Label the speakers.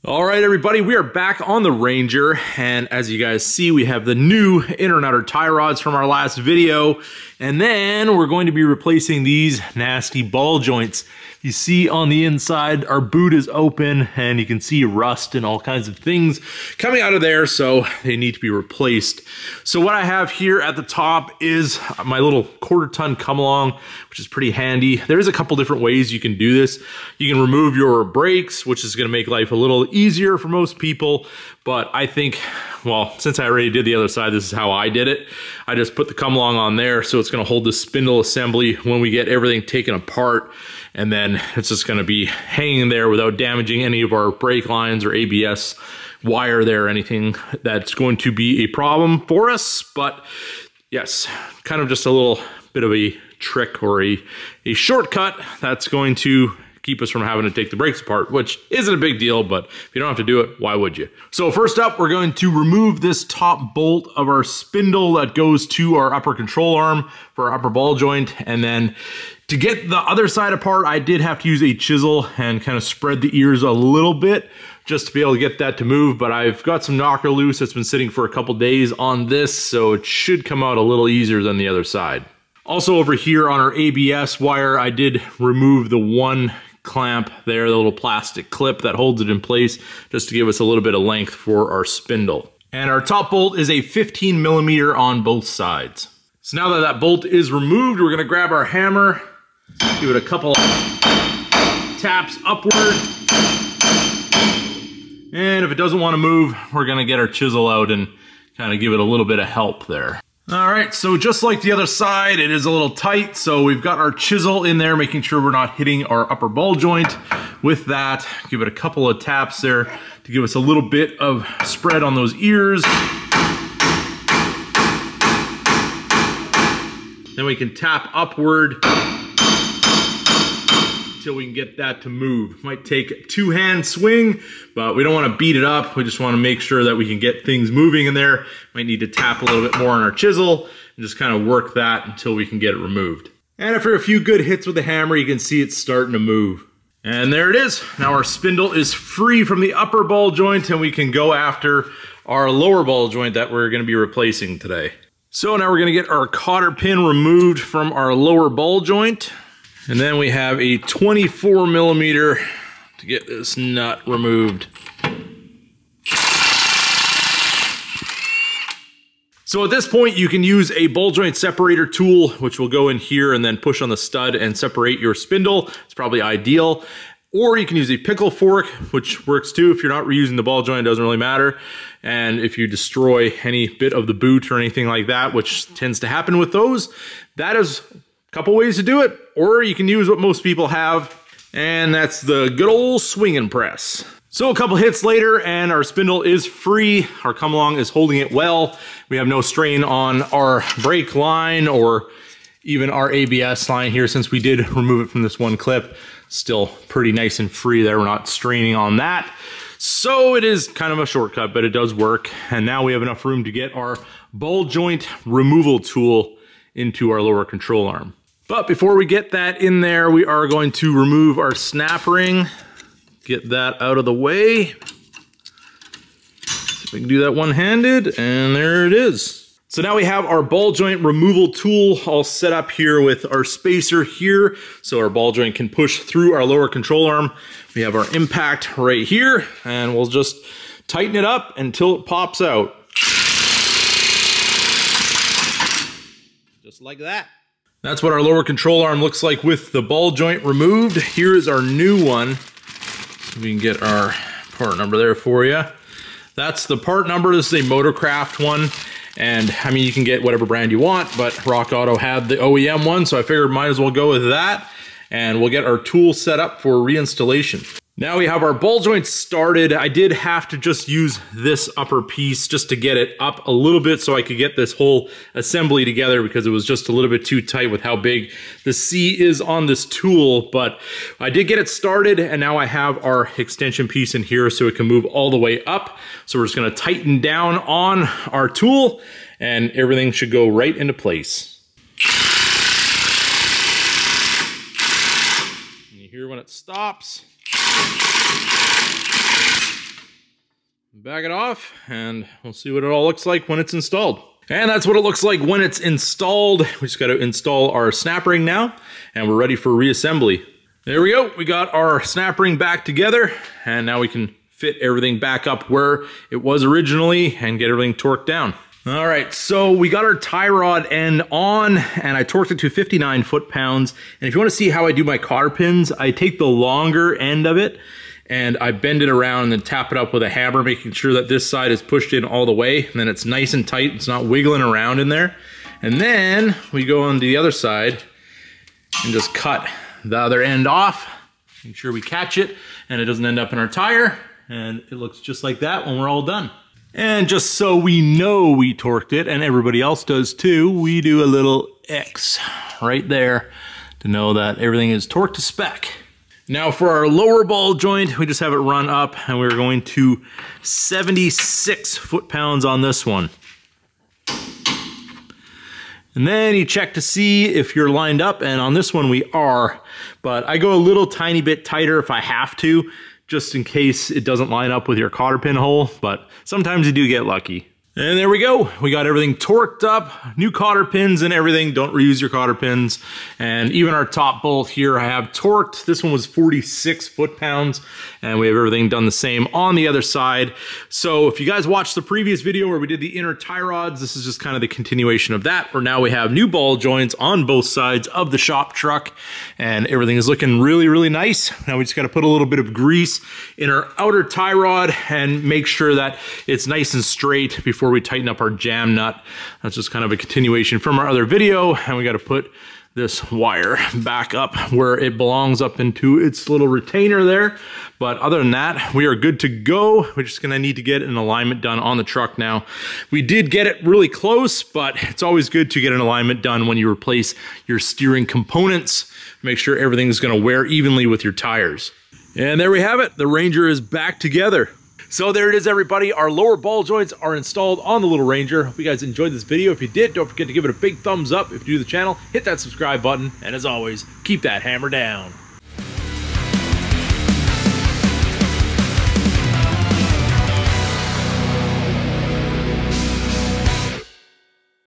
Speaker 1: All right, everybody, we are back on the Ranger, and as you guys see, we have the new inner and outer tie rods from our last video, and then we're going to be replacing these nasty ball joints. You see on the inside, our boot is open, and you can see rust and all kinds of things coming out of there, so they need to be replaced. So what I have here at the top is my little 1/4 ton come along, which is pretty handy. There's a couple different ways you can do this. You can remove your brakes, which is going to make life a little easier for most people, but I think, well, since I already did the other side, this is how I did it. I just put the come along on there, so it's going to hold the spindle assembly when we get everything taken apart, and then it's just going to be hanging there without damaging any of our brake lines or ABS wire there or anything that's going to be a problem for us. But yes, kind of just a little bit of a trick or a shortcut that's going to keep us from having to take the brakes apart, which isn't a big deal, but if you don't have to do it, why would you? So first up, we're going to remove this top bolt of our spindle that goes to our upper control arm for our upper ball joint. And then to get the other side apart, I did have to use a chisel and kind of spread the ears a little bit just to be able to get that to move, but I've got some knocker loose that's been sitting for a couple days on this, so it should come out a little easier than the other side. Also over here on our ABS wire, I did remove the one clamp there, the little plastic clip that holds it in place, just to give us a little bit of length for our spindle. And our top bolt is a 15mm on both sides. So now that that bolt is removed, we're gonna grab our hammer, give it a couple taps upward, and if it doesn't want to move, we're gonna get our chisel out and kind of give it a little bit of help there. All right, so just like the other side, it is a little tight, so we've got our chisel in there, making sure we're not hitting our upper ball joint. With that, give it a couple of taps there to give us a little bit of spread on those ears. Then we can tap upward until we can get that to move. Might take a two-hand swing, but we don't want to beat it up. We just want to make sure that we can get things moving in there. Might need to tap a little bit more on our chisel and just kind of work that until we can get it removed. And after a few good hits with the hammer, you can see it's starting to move. And there it is. Now our spindle is free from the upper ball joint, and we can go after our lower ball joint that we're going to be replacing today. So now we're going to get our cotter pin removed from our lower ball joint. And then we have a 24mm to get this nut removed. So at this point, you can use a ball joint separator tool, which will go in here and then push on the stud and separate your spindle. It's probably ideal. Or you can use a pickle fork, which works too. If you're not reusing the ball joint, it doesn't really matter. And if you destroy any bit of the boot or anything like that, which tends to happen with those, that is couple ways to do it, or you can use what most people have, and that's the good old swinging press. So a couple hits later, and our spindle is free. Our come along is holding it well. We have no strain on our brake line or even our ABS line here, since we did remove it from this one clip. Still pretty nice and free there. We're not straining on that. So it is kind of a shortcut, but it does work. And now we have enough room to get our ball joint removal tool into our lower control arm. But before we get that in there, we are going to remove our snap ring, get that out of the way. See if we can do that one-handed, and there it is. So now we have our ball joint removal tool all set up here with our spacer here, so our ball joint can push through our lower control arm. We have our impact right here, and we'll just tighten it up until it pops out. Just like that. That's what our lower control arm looks like with the ball joint removed. Here is our new one. We can get our part number there for you. That's the part number. This is a Motorcraft one. And I mean, you can get whatever brand you want, but Rock Auto had the OEM one, so I figured might as well go with that. And we'll get our tool set up for reinstallation. Now we have our ball joint started. I did have to just use this upper piece just to get it up a little bit so I could get this whole assembly together, because it was just a little bit too tight with how big the C is on this tool. But I did get it started, and now I have our extension piece in here so it can move all the way up. So we're just gonna tighten down on our tool and everything should go right into place. And you hear when it stops. back it off and we'll see what it all looks like when it's installed. And that's what it looks like when it's installed. We just got to install our snap ring now and we're ready for reassembly. There we go. We got our snap ring back together and now we can fit everything back up where it was originally and get everything torqued down. All right, so we got our tie rod end on and I torqued it to 59 foot-pounds. And if you want to see how I do my cotter pins, I take the longer end of it and I bend it around and then tap it up with a hammer, making sure that this side is pushed in all the way. And then it's nice and tight, it's not wiggling around in there. And then we go on to the other side and just cut the other end off. Make sure we catch it and it doesn't end up in our tire. And it looks just like that when we're all done. And just so we know we torqued it, and everybody else does too, we do a little X right there to know that everything is torqued to spec. Now for our lower ball joint, we just have it run up, and we're going to 76 foot-pounds on this one. And then you check to see if you're lined up, and on this one we are, but I go a little tiny bit tighter if I have to, just in case it doesn't line up with your cotter pin hole, but sometimes you do get lucky. And there we go. We got everything torqued up, new cotter pins and everything. Don't reuse your cotter pins. And even our top bolt here I have torqued. This one was 46 foot-pounds and we have everything done the same on the other side. So if you guys watched the previous video where we did the inner tie rods, this is just kind of the continuation of that, where now we have new ball joints on both sides of the shop truck and everything is looking really, really nice. Now we just got to put a little bit of grease in our outer tie rod and make sure that it's nice and straight before we tighten up our jam nut. That's just kind of a continuation from our other video, and we got to put this wire back up where it belongs, up into its little retainer there. But other than that, we are good to go. We're just gonna need to get an alignment done on the truck now. We did get it really close, but it's always good to get an alignment done when you replace your steering components. Make sure everything's gonna wear evenly with your tires. And there we have it. The Ranger is back together. So there it is, everybody. Our lower ball joints are installed on the little Ranger. Hope you guys enjoyed this video. If you did, don't forget to give it a big thumbs up. If you're new to the channel, hit that subscribe button. And as always, keep that hammer down.